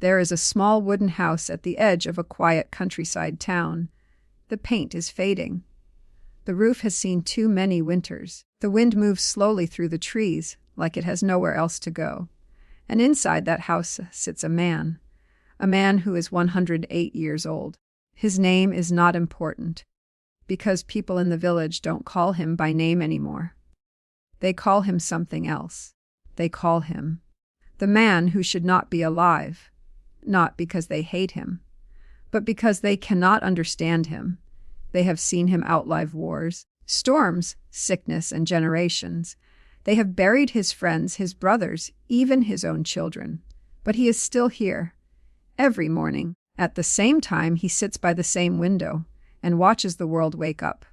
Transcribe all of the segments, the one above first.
There is a small wooden house at the edge of a quiet countryside town. The paint is fading. The roof has seen too many winters. The wind moves slowly through the trees, like it has nowhere else to go. And inside that house sits a man who is 108 years old. His name is not important, because people in the village don't call him by name anymore. They call him something else. They call him the man who should not be alive, not because they hate him, but because they cannot understand him. They have seen him outlive wars, storms, sickness, and generations. They have buried his friends, his brothers, even his own children. But he is still here. Every morning, at the same time, he sits by the same window and watches the world wake up.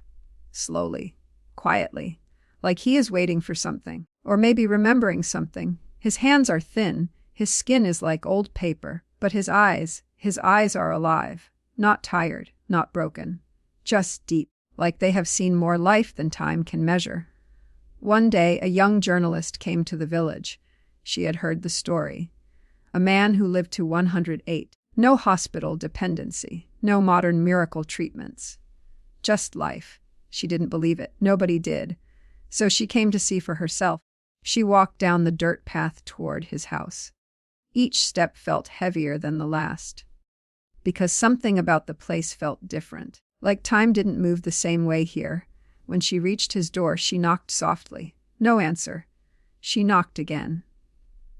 Slowly, quietly, like he is waiting for something, or maybe remembering something. His hands are thin, his skin is like old paper, but his eyes are alive, not tired, not broken, just deep, like they have seen more life than time can measure. One day, a young journalist came to the village. She had heard the story. A man who lived to 108. No hospital dependency, no modern miracle treatments. Just life. She didn't believe it. Nobody did. So she came to see for herself. She walked down the dirt path toward his house. Each step felt heavier than the last, because something about the place felt different, like time didn't move the same way here. When she reached his door, she knocked softly. No answer. She knocked again.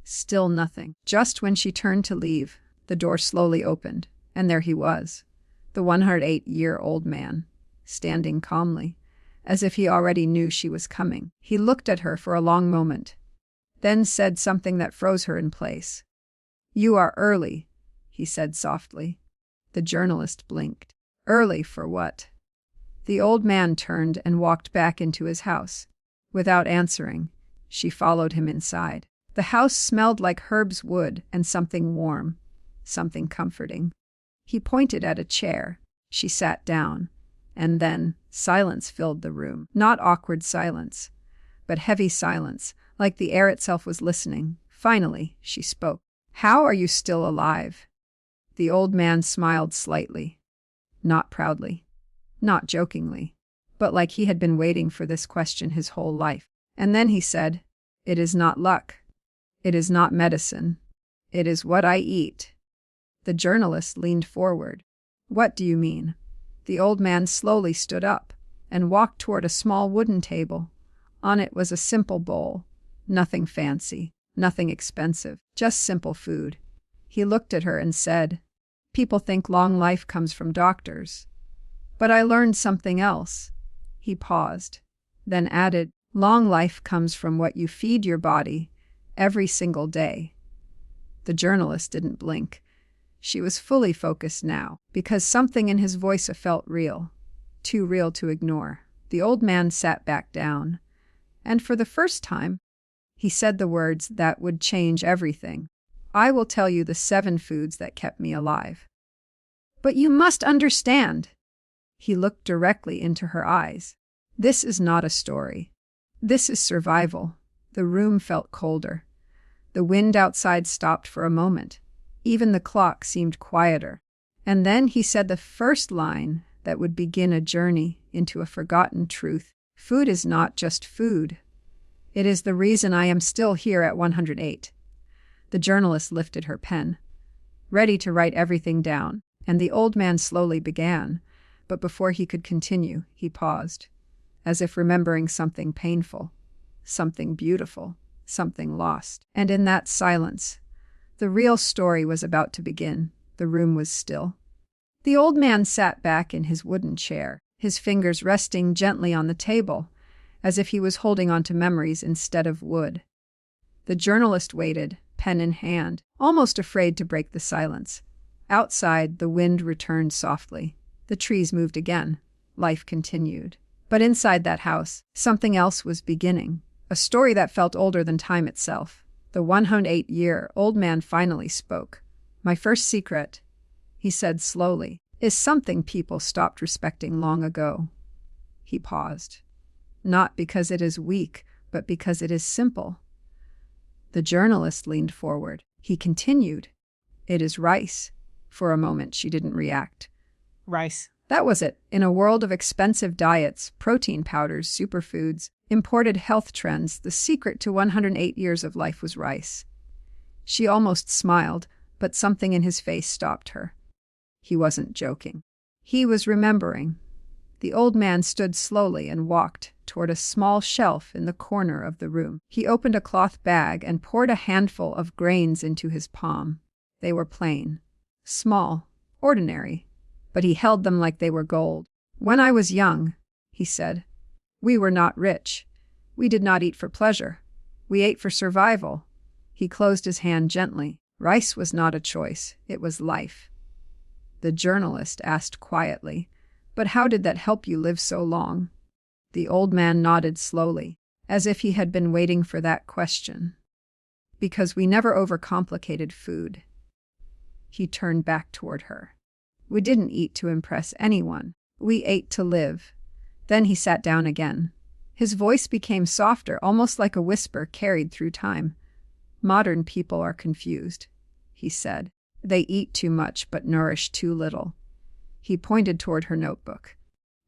Still nothing. Just when she turned to leave, the door slowly opened, and there he was, the 108-year-old man, standing calmly, as if he already knew she was coming. He looked at her for a long moment, then said something that froze her in place. "You are early," he said softly. The journalist blinked. Early for what? The old man turned and walked back into his house. Without answering, she followed him inside. The house smelled like herbs, wood, and something warm, something comforting. He pointed at a chair. She sat down, and then silence filled the room. Not awkward silence, but heavy silence, like the air itself was listening. Finally, she spoke. "How are you still alive?" The old man smiled slightly, not proudly, not jokingly, but like he had been waiting for this question his whole life. And then he said, "It is not luck. It is not medicine. It is what I eat." The journalist leaned forward. "What do you mean?" The old man slowly stood up and walked toward a small wooden table. On it was a simple bowl. Nothing fancy, nothing expensive, just simple food. He looked at her and said, "People think long life comes from doctors. But I learned something else." He paused, then added, "Long life comes from what you feed your body every single day." The journalist didn't blink. She was fully focused now, because something in his voice felt real, too real to ignore. The old man sat back down, and for the first time, he said the words that would change everything. "I will tell you the 7 foods that kept me alive." "But you must understand." He looked directly into her eyes. "This is not a story. This is survival." The room felt colder. The wind outside stopped for a moment. Even the clock seemed quieter. And then he said the first line that would begin a journey into a forgotten truth. "Food is not just food. It is the reason I am still here at 108. The journalist lifted her pen, ready to write everything down, and the old man slowly began. But before he could continue, he paused, as if remembering something painful, something beautiful, something lost. And in that silence, the real story was about to begin. The room was still. The old man sat back in his wooden chair, his fingers resting gently on the table, as if he was holding on to memories instead of wood. The journalist waited, pen in hand, almost afraid to break the silence. Outside, the wind returned softly. The trees moved again. Life continued. But inside that house, something else was beginning. A story that felt older than time itself. The 108-year-old man finally spoke. "My first secret," he said slowly, "is something people stopped respecting long ago." He paused. "Not because it is weak, but because it is simple." The journalist leaned forward. He continued, It is rice. For a moment, she didn't react. Rice. That was it. In a world of expensive diets, protein powders, superfoods, imported health trends, the secret to 108 years of life was rice. She almost smiled, but something in his face stopped her. He wasn't joking. He was remembering. The old man stood slowly and walked toward a small shelf in the corner of the room. He opened a cloth bag and poured a handful of grains into his palm. They were plain, small, ordinary, but he held them like they were gold. "When I was young," he said, "we were not rich. We did not eat for pleasure. We ate for survival." He closed his hand gently. Rice was not a choice. It was life. The journalist asked quietly, "But how did that help you live so long?" The old man nodded slowly, as if he had been waiting for that question. "Because we never overcomplicated food." He turned back toward her. "We didn't eat to impress anyone. We ate to live." Then he sat down again. His voice became softer, almost like a whisper carried through time. "Modern people are confused," he said. "They eat too much but nourish too little." He pointed toward her notebook.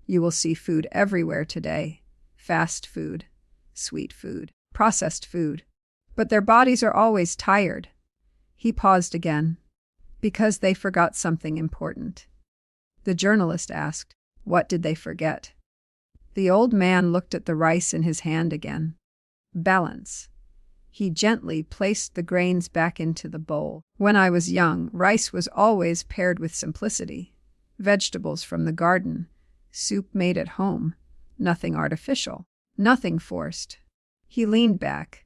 "You will see food everywhere today. Fast food, sweet food, processed food. But their bodies are always tired." He paused again. "Because they forgot something important." The journalist asked, "What did they forget?" The old man looked at the rice in his hand again. "Balance." He gently placed the grains back into the bowl. "When I was young, rice was always paired with simplicity. Vegetables from the garden, soup made at home, nothing artificial, nothing forced." He leaned back.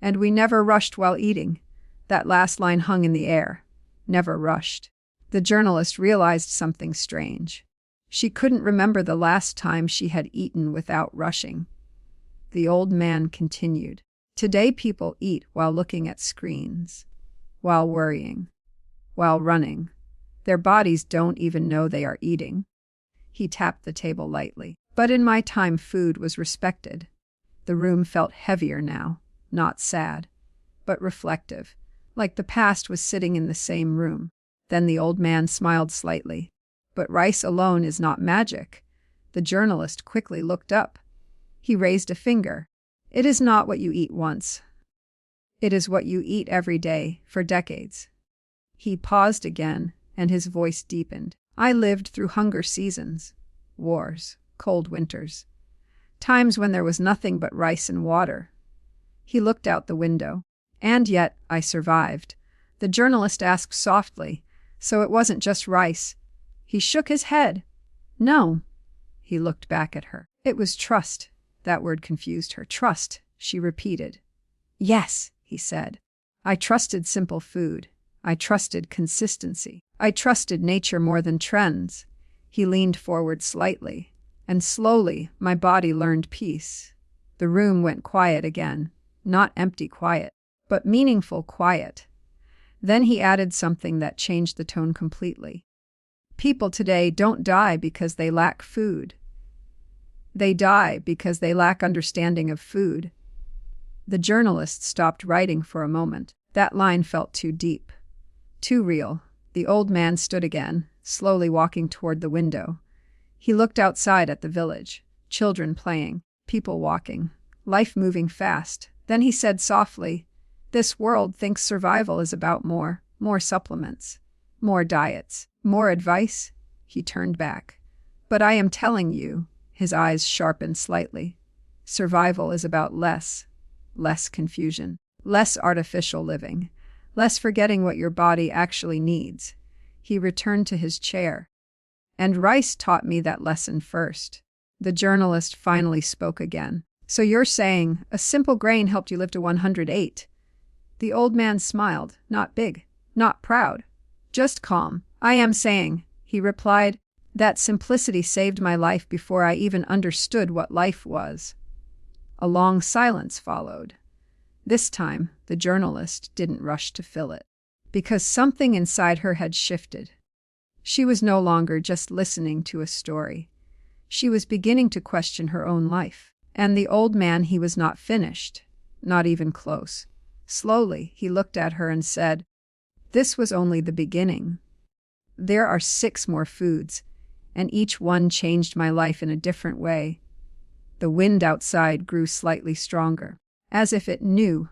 "And we never rushed while eating." That last line hung in the air. Never rushed. The journalist realized something strange. She couldn't remember the last time she had eaten without rushing. The old man continued. "Today people eat while looking at screens, while worrying, while running. Their bodies don't even know they are eating." He tapped the table lightly. "But in my time, food was respected." The room felt heavier now, not sad, but reflective, like the past was sitting in the same room. Then the old man smiled slightly. "But rice alone is not magic." The journalist quickly looked up. He raised a finger. "It is not what you eat once. It is what you eat every day, for decades." He paused again, and his voice deepened. "I lived through hunger seasons, wars, cold winters, times when there was nothing but rice and water." He looked out the window. "And yet, I survived." The journalist asked softly, "So it wasn't just rice?" He shook his head. "No." He looked back at her. "It was trust." That word confused her. "Trust," she repeated. "Yes," he said. "I trusted simple food. I trusted consistency. I trusted nature more than trends." He leaned forward slightly, and slowly my body learned peace. The room went quiet again. Not empty quiet, but meaningful quiet. Then he added something that changed the tone completely. "People today don't die because they lack food. They die because they lack understanding of food." The journalist stopped writing for a moment. That line felt too deep, too real. The old man stood again, slowly walking toward the window. He looked outside at the village, children playing, people walking, life moving fast. Then he said softly, "This world thinks survival is about more supplements, more diets, more advice." He turned back. "But I am telling you," his eyes sharpened slightly, "survival is about less confusion, less artificial living, less forgetting what your body actually needs." He returned to his chair. "And rice taught me that lesson first." The journalist finally spoke again. "So you're saying a simple grain helped you live to 108? The old man smiled, not big, not proud, just calm. "I am saying," he replied, "that simplicity saved my life before I even understood what life was." A long silence followed. This time, the journalist didn't rush to fill it, because something inside her had shifted. She was no longer just listening to a story. She was beginning to question her own life. And the old man, he was not finished, not even close. Slowly, he looked at her and said, This was only the beginning. There are 6 more foods, and each one changed my life in a different way. The wind outside grew slightly stronger, as if it knew.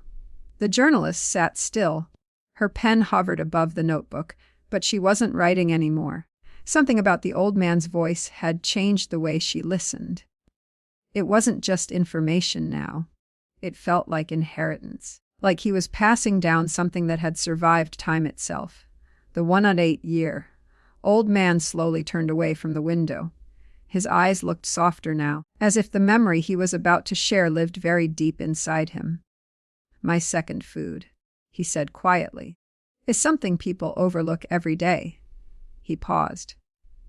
The journalist sat still. Her pen hovered above the notebook, but she wasn't writing anymore. Something about the old man's voice had changed the way she listened. It wasn't just information now. It felt like inheritance, like he was passing down something that had survived time itself. The 108 year. Old man slowly turned away from the window. His eyes looked softer now, as if the memory he was about to share lived very deep inside him. My second food, he said quietly, is something people overlook every day. He paused.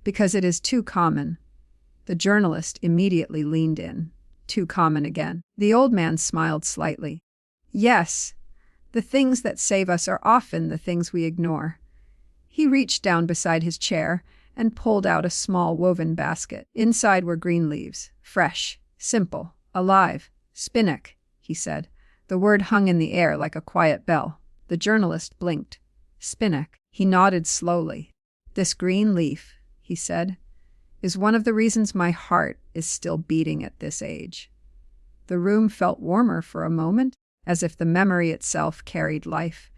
Because it is too common. The journalist immediately leaned in. Too common again. The old man smiled slightly. Yes, the things that save us are often the things we ignore. He reached down beside his chair and pulled out a small woven basket. Inside were green leaves, fresh, simple, alive. Spinach, he said. The word hung in the air like a quiet bell. The journalist blinked. Spinach. He nodded slowly. This green leaf, he said, is one of the reasons my heart is still beating at this age. The room felt warmer for a moment, as if the memory itself carried life.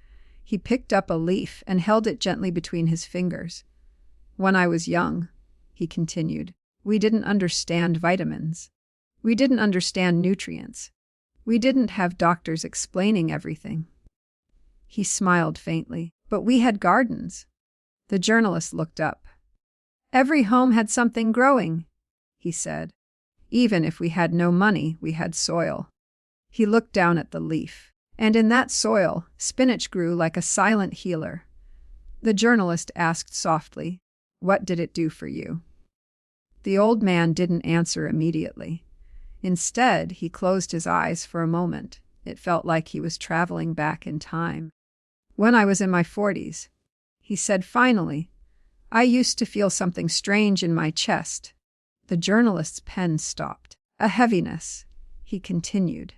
He picked up a leaf and held it gently between his fingers. When I was young, he continued, we didn't understand vitamins. We didn't understand nutrients. We didn't have doctors explaining everything. He smiled faintly. But we had gardens. The journalist looked up. Every home had something growing, he said. Even if we had no money, we had soil. He looked down at the leaf. And in that soil, spinach grew like a silent healer. The journalist asked softly, what did it do for you? The old man didn't answer immediately. Instead, he closed his eyes for a moment. It felt like he was traveling back in time. When I was in my 40s, he said finally, I used to feel something strange in my chest. The journalist's pen stopped. A heaviness, he continued.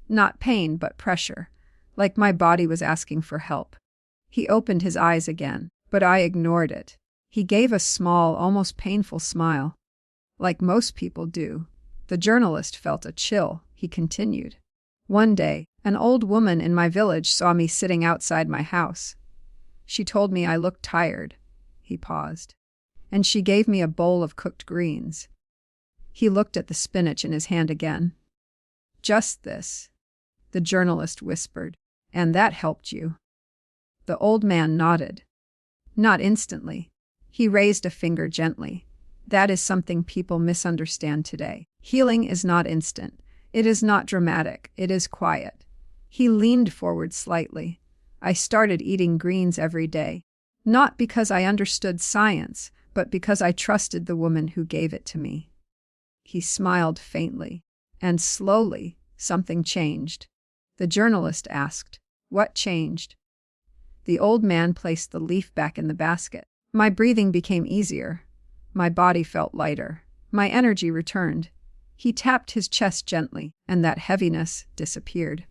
Not pain, but pressure, like my body was asking for help. He opened his eyes again, but I ignored it. He gave a small, almost painful smile. Like most people do. The journalist felt a chill. He continued. One day, an old woman in my village saw me sitting outside my house. She told me I looked tired. He paused. And she gave me a bowl of cooked greens. He looked at the spinach in his hand again. Just this, the journalist whispered. And that helped you. The old man nodded. Not instantly. He raised a finger gently. That is something people misunderstand today. Healing is not instant. It is not dramatic. It is quiet. He leaned forward slightly. I started eating greens every day. Not because I understood science, but because I trusted the woman who gave it to me. He smiled faintly. And slowly, something changed. The journalist asked, what changed? The old man placed the leaf back in the basket. My breathing became easier. My body felt lighter. My energy returned. He tapped his chest gently, and that heaviness disappeared.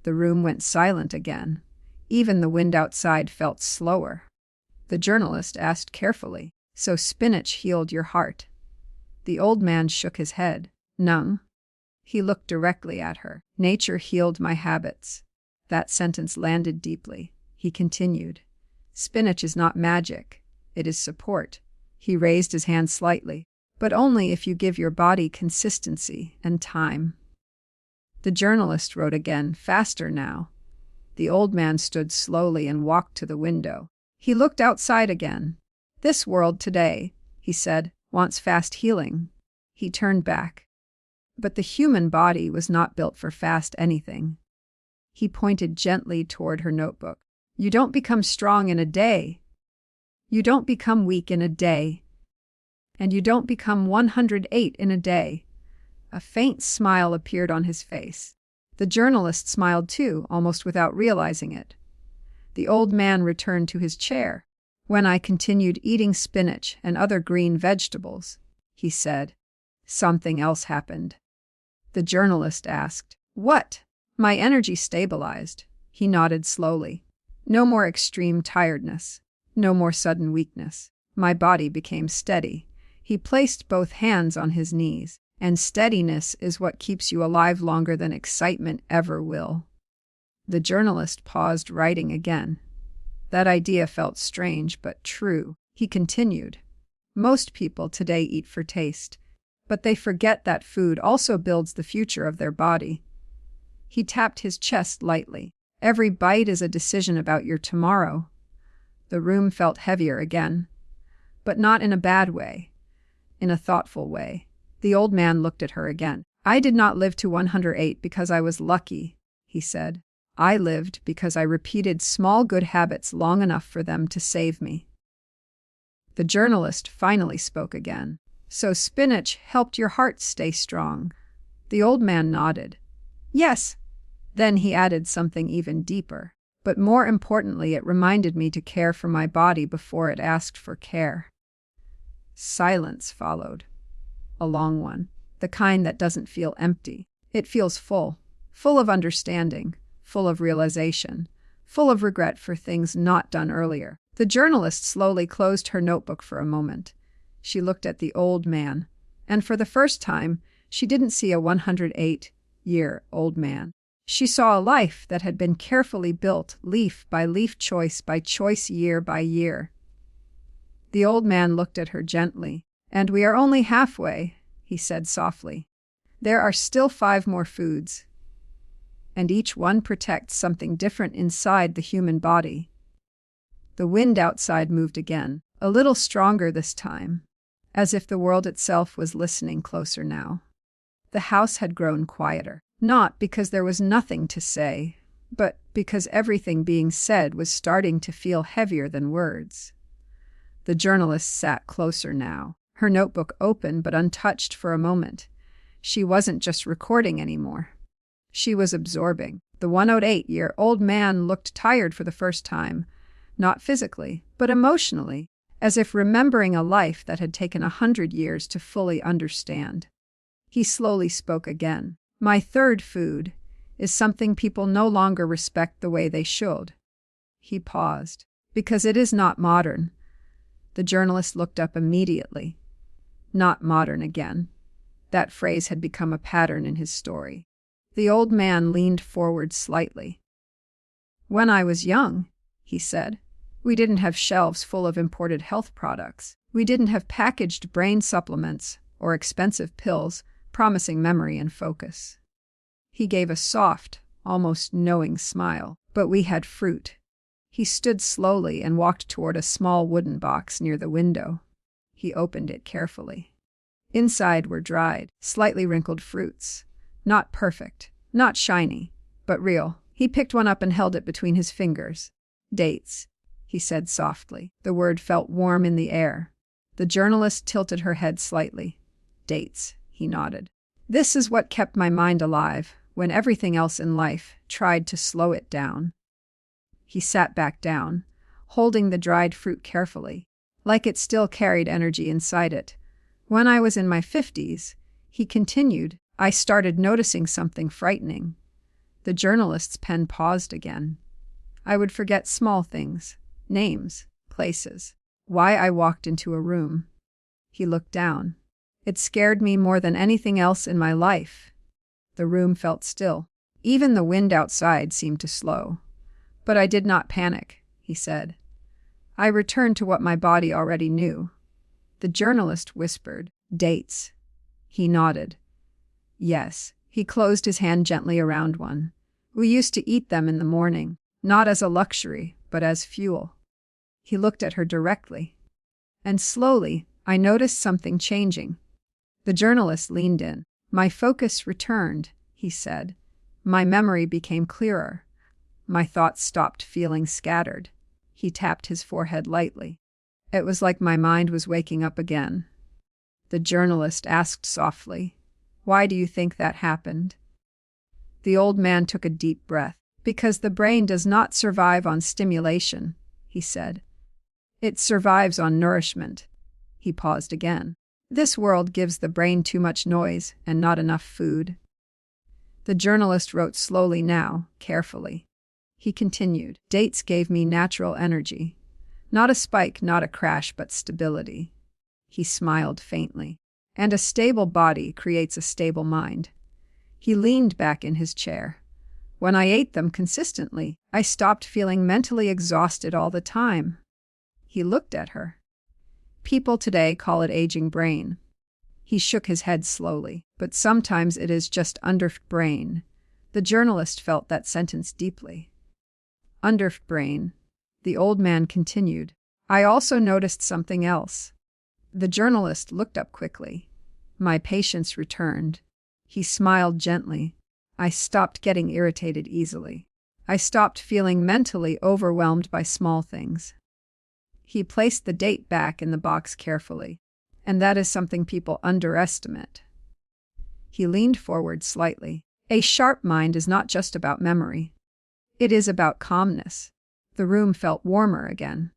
The room went silent again. Even the wind outside felt slower. The journalist asked carefully, so spinach healed your heart? The old man shook his head. Nung. He looked directly at her. Nature healed my habits. That sentence landed deeply. He continued. Spinach is not magic. It is support. He raised his hand slightly, but only if you give your body consistency and time. The journalist wrote again, faster now. The old man stood slowly and walked to the window. He looked outside again. This world today, he said, wants fast healing. He turned back. But the human body was not built for fast anything. He pointed gently toward her notebook. You don't become strong in a day. You don't become weak in a day. And you don't become 108 in a day. A faint smile appeared on his face. The journalist smiled too, almost without realizing it. The old man returned to his chair. When I continued eating spinach and other green vegetables, he said, something else happened. The journalist asked, what? My energy stabilized. He nodded slowly. No more extreme tiredness. No more sudden weakness. My body became steady. He placed both hands on his knees. And steadiness is what keeps you alive longer than excitement ever will. The journalist paused writing again. That idea felt strange but true. He continued. Most people today eat for taste, but they forget that food also builds the future of their body. He tapped his chest lightly. Every bite is a decision about your tomorrow. The room felt heavier again, but not in a bad way, in a thoughtful way. The old man looked at her again. I did not live to 108 because I was lucky, he said. I lived because I repeated small good habits long enough for them to save me. The journalist finally spoke again. So spinach helped your heart stay strong. The old man nodded. Yes. Then he added something even deeper. But more importantly, it reminded me to care for my body before it asked for care. Silence followed. A long one. The kind that doesn't feel empty. It feels full. Full of understanding. Full of realization. Full of regret for things not done earlier. The journalist slowly closed her notebook for a moment. She looked at the old man. And for the first time, she didn't see a 108-year-old man. She saw a life that had been carefully built, leaf by leaf, choice by choice, year by year. The old man looked at her gently. And we are only halfway, he said softly. There are still 5 more foods. And each one protects something different inside the human body. The wind outside moved again, a little stronger this time, as if the world itself was listening closer now. The house had grown quieter, not because there was nothing to say, but because everything being said was starting to feel heavier than words. The journalist sat closer now. Her notebook open but untouched for a moment. She wasn't just recording anymore. She was absorbing. The 108-year-old man looked tired for the first time, not physically, but emotionally, as if remembering a life that had taken 100 years to fully understand. He slowly spoke again. My third food is something people no longer respect the way they should. He paused. Because it is not modern. The journalist looked up immediately. Not modern again. That phrase had become a pattern in his story. The old man leaned forward slightly. When I was young, he said, we didn't have shelves full of imported health products. We didn't have packaged brain supplements or expensive pills promising memory and focus. He gave a soft, almost knowing smile. But we had fruit. He stood slowly and walked toward a small wooden box near the window. He opened it carefully. Inside were dried, slightly wrinkled fruits. Not perfect, not shiny, but real. He picked one up and held it between his fingers. Dates, he said softly. The word felt warm in the air. The journalist tilted her head slightly. Dates, he nodded. This is what kept my mind alive when everything else in life tried to slow it down. He sat back down, holding the dried fruit carefully, like it still carried energy inside it. When I was in my 50s, he continued, I started noticing something frightening. The journalist's pen paused again. I would forget small things, names, places, why I walked into a room. He looked down. It scared me more than anything else in my life. The room felt still. Even the wind outside seemed to slow. But I did not panic, he said. I returned to what my body already knew. The journalist whispered, dates. He nodded. Yes. He closed his hand gently around one. We used to eat them in the morning, not as a luxury, but as fuel. He looked at her directly. And slowly, I noticed something changing. The journalist leaned in. My focus returned, he said. My memory became clearer. My thoughts stopped feeling scattered. He tapped his forehead lightly. It was like my mind was waking up again. The journalist asked softly, why do you think that happened? The old man took a deep breath. Because the brain does not survive on stimulation, he said. It survives on nourishment. He paused again. This world gives the brain too much noise and not enough food. The journalist wrote slowly now, carefully. He continued, dates gave me natural energy. Not a spike, not a crash, but stability. He smiled faintly. And a stable body creates a stable mind. He leaned back in his chair. When I ate them consistently, I stopped feeling mentally exhausted all the time. He looked at her. People today call it aging brain. He shook his head slowly, but sometimes it is just brain. The journalist felt that sentence deeply. Brain. The old man continued. I also noticed something else. The journalist looked up quickly. My patience returned. He smiled gently. I stopped getting irritated easily. I stopped feeling mentally overwhelmed by small things. He placed the date back in the box carefully, and that is something people underestimate. He leaned forward slightly. A sharp mind is not just about memory. It is about calmness. The room felt warmer again,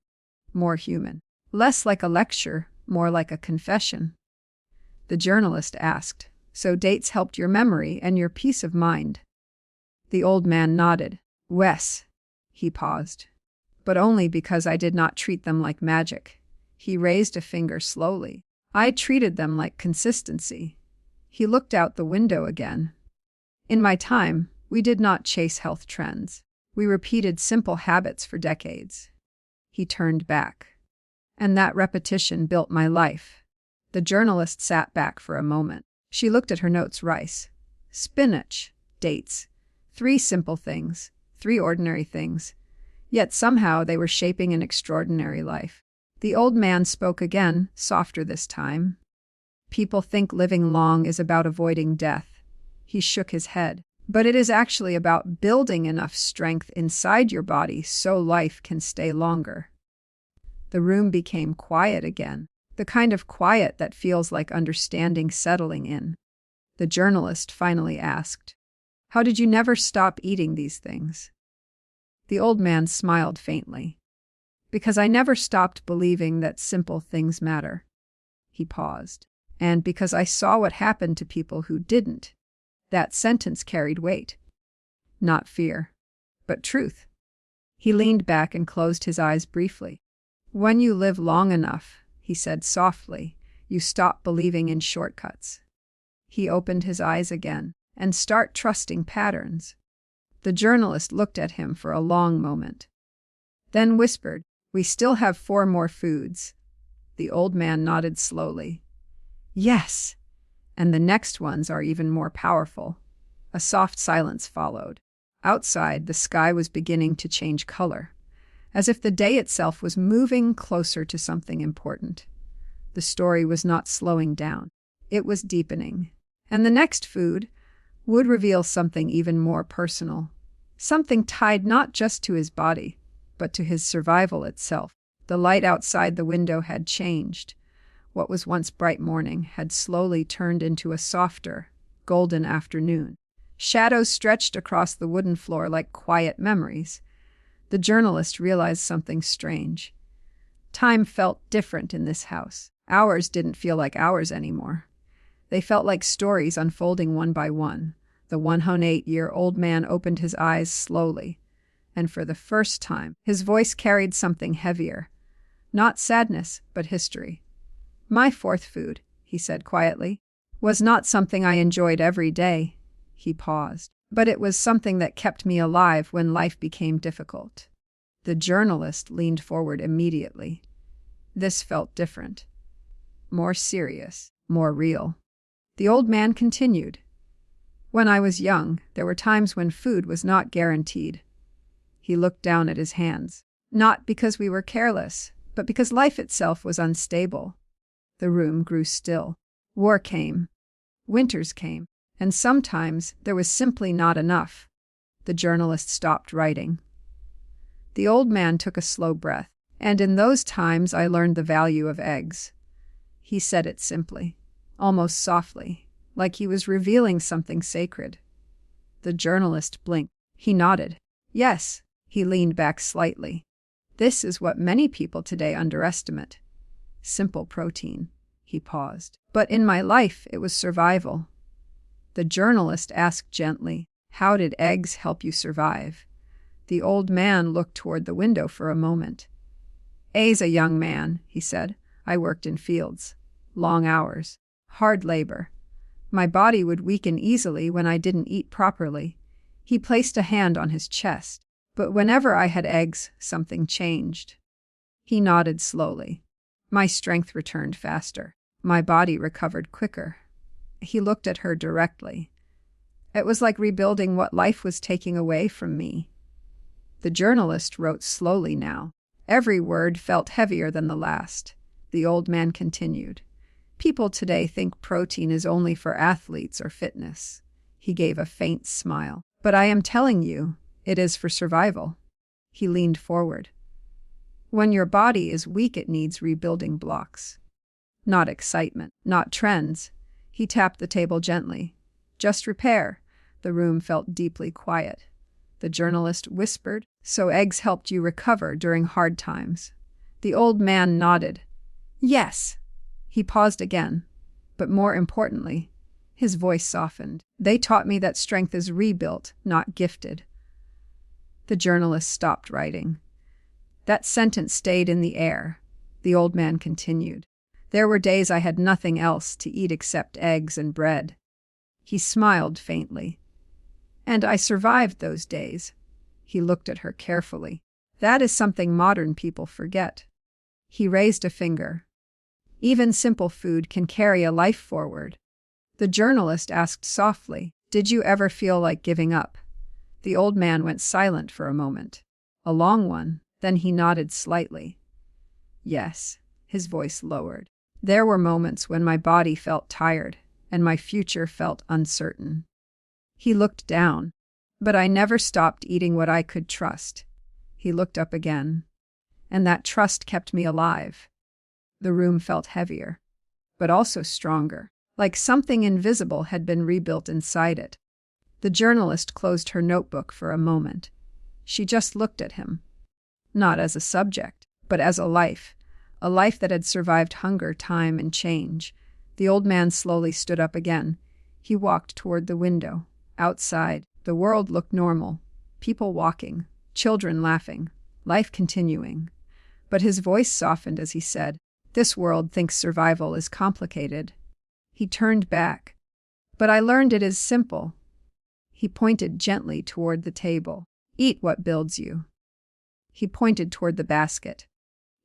more human, less like a lecture, more like a confession. The journalist asked, so dates helped your memory and your peace of mind? The old man nodded. Wes. He paused. But only because I did not treat them like magic. He raised a finger slowly. I treated them like consistency. He looked out the window again. In my time, we did not chase health trends. We repeated simple habits for decades. He turned back. And that repetition built my life. The journalist sat back for a moment. She looked at her notes. Rice, spinach, dates. 3 simple things, 3 ordinary things. Yet somehow they were shaping an extraordinary life. The old man spoke again, softer this time. People think living long is about avoiding death. He shook his head. But it is actually about building enough strength inside your body so life can stay longer. The room became quiet again, the kind of quiet that feels like understanding settling in. The journalist finally asked, how did you never stop eating these things? The old man smiled faintly. Because I never stopped believing that simple things matter. He paused. And because I saw what happened to people who didn't. That sentence carried weight. Not fear, but truth. He leaned back and closed his eyes briefly. When you live long enough, he said softly, you stop believing in shortcuts. He opened his eyes again and start trusting patterns. The journalist looked at him for a long moment. Then whispered, we still have 4 more foods. The old man nodded slowly. Yes. And the next ones are even more powerful. A soft silence followed. Outside, the sky was beginning to change color, as if the day itself was moving closer to something important. The story was not slowing down. It was deepening. And the next food would reveal something even more personal, something tied not just to his body, but to his survival itself. The light outside the window had changed. What was once bright morning had slowly turned into a softer, golden afternoon. Shadows stretched across the wooden floor like quiet memories. The journalist realized something strange. Time felt different in this house. Hours didn't feel like hours anymore. They felt like stories unfolding one by one. The 108-year-old man opened his eyes slowly, and for the first time, his voice carried something heavier. Not sadness, but history. My 4th food, he said quietly, was not something I enjoyed every day. He paused. But it was something that kept me alive when life became difficult. The journalist leaned forward immediately. This felt different. More serious, more real. The old man continued. When I was young, there were times when food was not guaranteed. He looked down at his hands. Not because we were careless, but because life itself was unstable. The room grew still. War came. Winters came. And sometimes there was simply not enough. The journalist stopped writing. The old man took a slow breath. And in those times I learned the value of eggs. He said it simply, almost softly, like he was revealing something sacred. The journalist blinked. He nodded. Yes. He leaned back slightly. This is what many people today underestimate. Simple protein. He paused. But in my life, it was survival. The journalist asked gently, how did eggs help you survive? The old man looked toward the window for a moment. "A's a young man," he said. "I worked in fields. Long hours. Hard labor. My body would weaken easily when I didn't eat properly." He placed a hand on his chest. "But whenever I had eggs, something changed." He nodded slowly. "My strength returned faster. My body recovered quicker." He looked at her directly. "It was like rebuilding what life was taking away from me." The journalist wrote slowly now. Every word felt heavier than the last. The old man continued. "People today think protein is only for athletes or fitness." He gave a faint smile. "But I am telling you, it is for survival." He leaned forward. "When your body is weak, it needs rebuilding blocks. Not excitement, not trends." He tapped the table gently. "Just repair." The room felt deeply quiet. The journalist whispered, "So eggs helped you recover during hard times?" The old man nodded. "Yes." He paused again. "But more importantly," his voice softened, "they taught me that strength is rebuilt, not gifted." The journalist stopped writing. That sentence stayed in the air. The old man continued. "There were days I had nothing else to eat except eggs and bread." He smiled faintly. "And I survived those days." He looked at her carefully. "That is something modern people forget." He raised a finger. "Even simple food can carry a life forward." The journalist asked softly, "Did you ever feel like giving up?" The old man went silent for a moment. A long one. Then he nodded slightly. "Yes." His voice lowered. "There were moments when my body felt tired and my future felt uncertain." He looked down. "But I never stopped eating what I could trust." He looked up again. "And that trust kept me alive." The room felt heavier, but also stronger, like something invisible had been rebuilt inside it. The journalist closed her notebook for a moment. She just looked at him. Not as a subject, but as a life that had survived hunger, time, and change. The old man slowly stood up again. He walked toward the window. Outside, the world looked normal. People walking, children laughing, life continuing. But his voice softened as he said, "This world thinks survival is complicated." He turned back. "But I learned it is simple." He pointed gently toward the table. "Eat what builds you." He pointed toward the basket.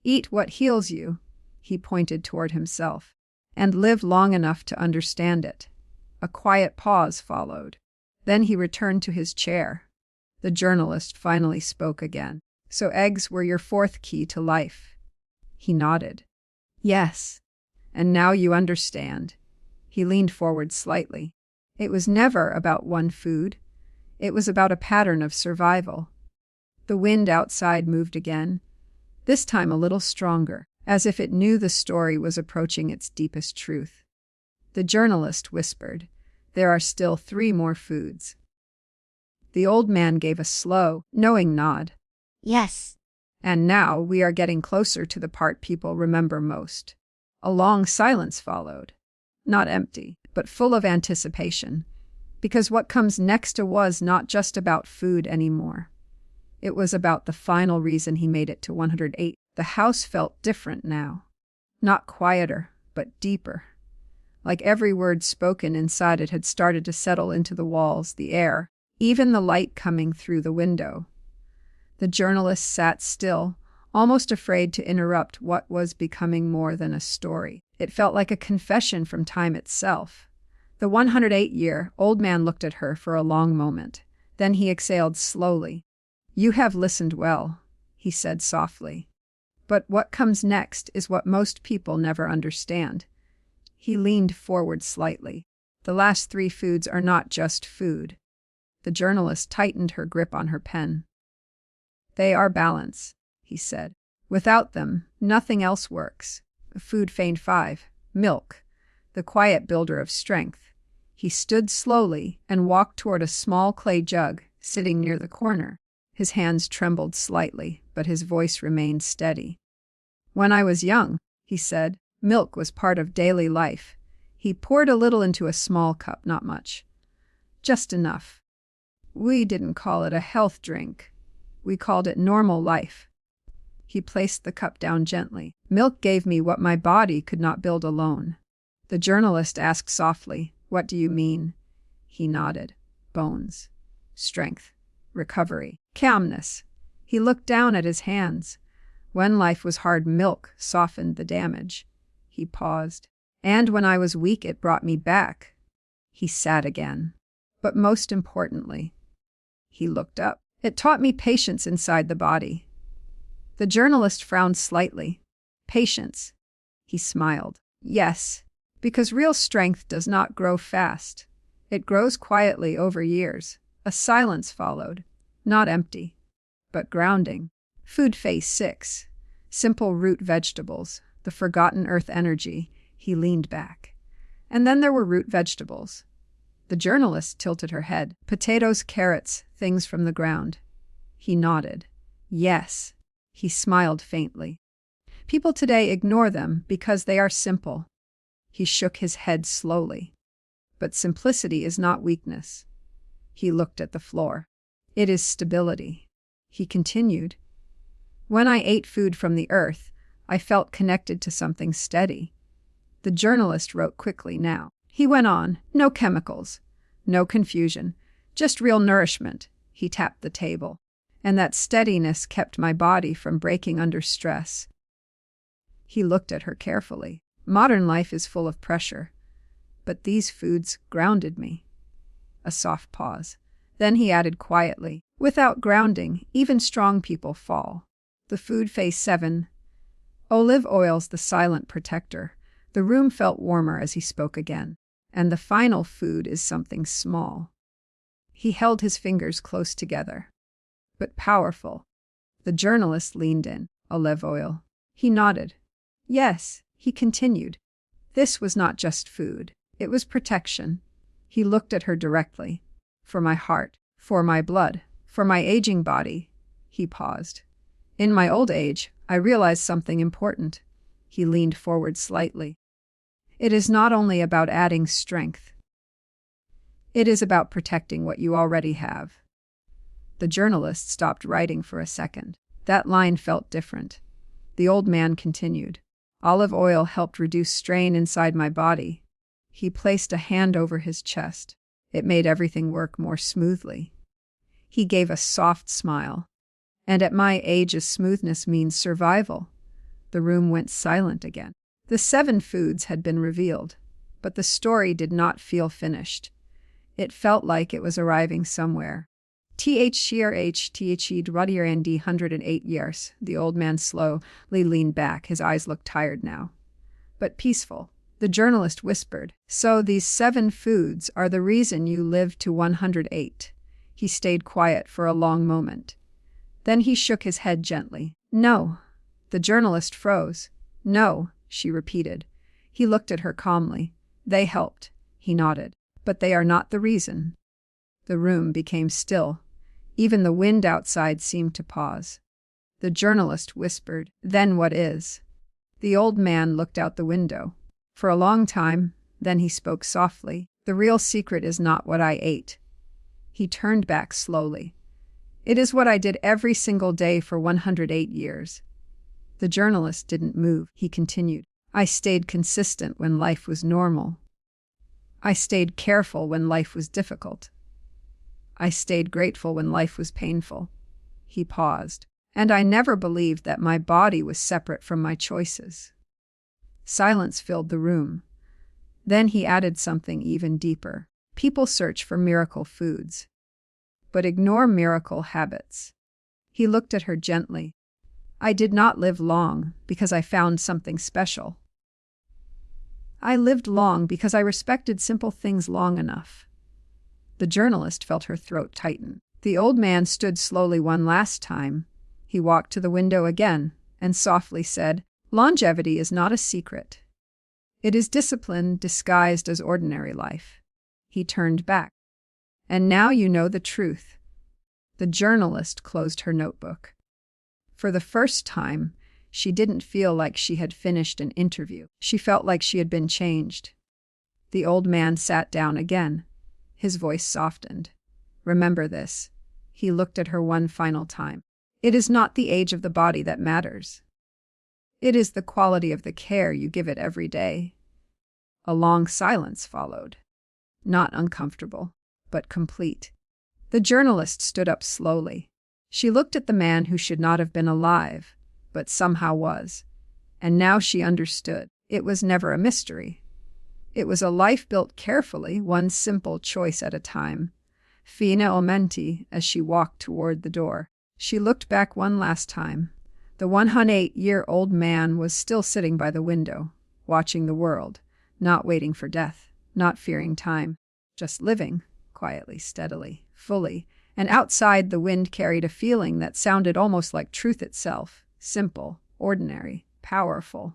"Eat what heals you." He pointed toward himself. "And live long enough to understand it." A quiet pause followed. Then he returned to his chair. The journalist finally spoke again. "So eggs were your fourth key to life." He nodded. "Yes. And now you understand." He leaned forward slightly. "It was never about one food. It was about a pattern of survival." The wind outside moved again, this time a little stronger, as if it knew the story was approaching its deepest truth. The journalist whispered, "There are still 3 more foods." The old man gave a slow, knowing nod. Yes. "And now we are getting closer to the part people remember most." A long silence followed, not empty, but full of anticipation, because what comes next was not just about food anymore. It was about the final reason he made it to 108. The house felt different now. Not quieter, but deeper. Like every word spoken inside it had started to settle into the walls, the air, even the light coming through the window. The journalist sat still, almost afraid to interrupt what was becoming more than a story. It felt like a confession from time itself. The 108-year-old man looked at her for a long moment. Then he exhaled slowly. "You have listened well," he said softly. "But what comes next is what most people never understand." He leaned forward slightly. "The last 3 foods are not just food." The journalist tightened her grip on her pen. "They are balance," he said. "Without them, nothing else works." Food feigned 5. Milk, the quiet builder of strength. He stood slowly and walked toward a small clay jug sitting near the corner. His hands trembled slightly, but his voice remained steady. "When I was young," he said, "milk was part of daily life." He poured a little into a small cup, not much. Just enough. We didn't call it a health drink. We called it normal life. He placed the cup down gently. Milk gave me what my body could not build alone. The journalist asked softly, "What do you mean?" He nodded. Bones. Strength. Recovery. Calmness. He looked down at his hands. When life was hard, milk softened the damage. He paused. And when I was weak, it brought me back. He sat again. But most importantly, he looked up. It taught me patience inside the body. The journalist frowned slightly. Patience. He smiled. Yes, because real strength does not grow fast. It grows quietly over years. A silence followed. Not empty, but grounding. Food Phase 6. Simple root vegetables. The forgotten earth energy. He leaned back. And then there were root vegetables. The journalist tilted her head. Potatoes, carrots, things from the ground. He nodded. Yes. He smiled faintly. People today ignore them because they are simple. He shook his head slowly. But simplicity is not weakness. He looked at the floor. It is stability. He continued. When I ate food from the earth, I felt connected to something steady. The journalist wrote quickly now. He went on. No chemicals. No confusion. Just real nourishment. He tapped the table. And that steadiness kept my body from breaking under stress. He looked at her carefully. Modern life is full of pressure. But these foods grounded me. A soft pause. Then he added quietly, without grounding, even strong people fall. The Food Phase 7. Olive oil's the silent protector. The room felt warmer as he spoke again. And the final food is something small. He held his fingers close together. But powerful. The journalist leaned in. Olive oil. He nodded. Yes, he continued. This was not just food. It was protection. He looked at her directly. For my heart, for my blood, for my aging body. He paused. In my old age, I realized something important. He leaned forward slightly. It is not only about adding strength. It is about protecting what you already have. The journalist stopped writing for a second. That line felt different. The old man continued. Olive oil helped reduce strain inside my body. He placed a hand over his chest. It made everything work more smoothly. He gave a soft smile. And at my age, a smoothness means survival. The room went silent again. The 7 foods had been revealed, but the story did not feel finished. It felt like it was arriving somewhere. THCRH 108 years. The old man slowly leaned back. His eyes looked tired now, but peaceful. The journalist whispered, "So these 7 foods are the reason you lived to 108. He stayed quiet for a long moment. Then he shook his head gently. No. The journalist froze. No, she repeated. He looked at her calmly. They helped. He nodded. But they are not the reason. The room became still. Even the wind outside seemed to pause. The journalist whispered, "Then what is?" The old man looked out the window. For a long time, then he spoke softly. "The real secret is not what I ate." He turned back slowly. "It is what I did every single day for 108 years. The journalist didn't move. He continued. "I stayed consistent when life was normal. I stayed careful when life was difficult. I stayed grateful when life was painful." He paused. "And I never believed that my body was separate from my choices." Silence filled the room. Then he added something even deeper. People search for miracle foods, but ignore miracle habits. He looked at her gently. "I did not live long because I found something special. I lived long because I respected simple things long enough." The journalist felt her throat tighten. The old man stood slowly one last time. He walked to the window again and softly said, "Longevity is not a secret. It is discipline disguised as ordinary life." He turned back. "And now you know the truth." The journalist closed her notebook. For the first time, she didn't feel like she had finished an interview. She felt like she had been changed. The old man sat down again. His voice softened. "Remember this." He looked at her one final time. It is not the age of the body that matters. It is the quality of the care you give it every day. A long silence followed. Not uncomfortable, but complete. The journalist stood up slowly. She looked at the man who should not have been alive, but somehow was. And now she understood. It was never a mystery. It was a life built carefully, one simple choice at a time. Fine aumenti, as she walked toward the door. She looked back one last time. The 108-year-old man was still sitting by the window, watching the world, not waiting for death, not fearing time, just living, quietly, steadily, fully. And outside, the wind carried a feeling that sounded almost like truth itself, simple, ordinary, powerful.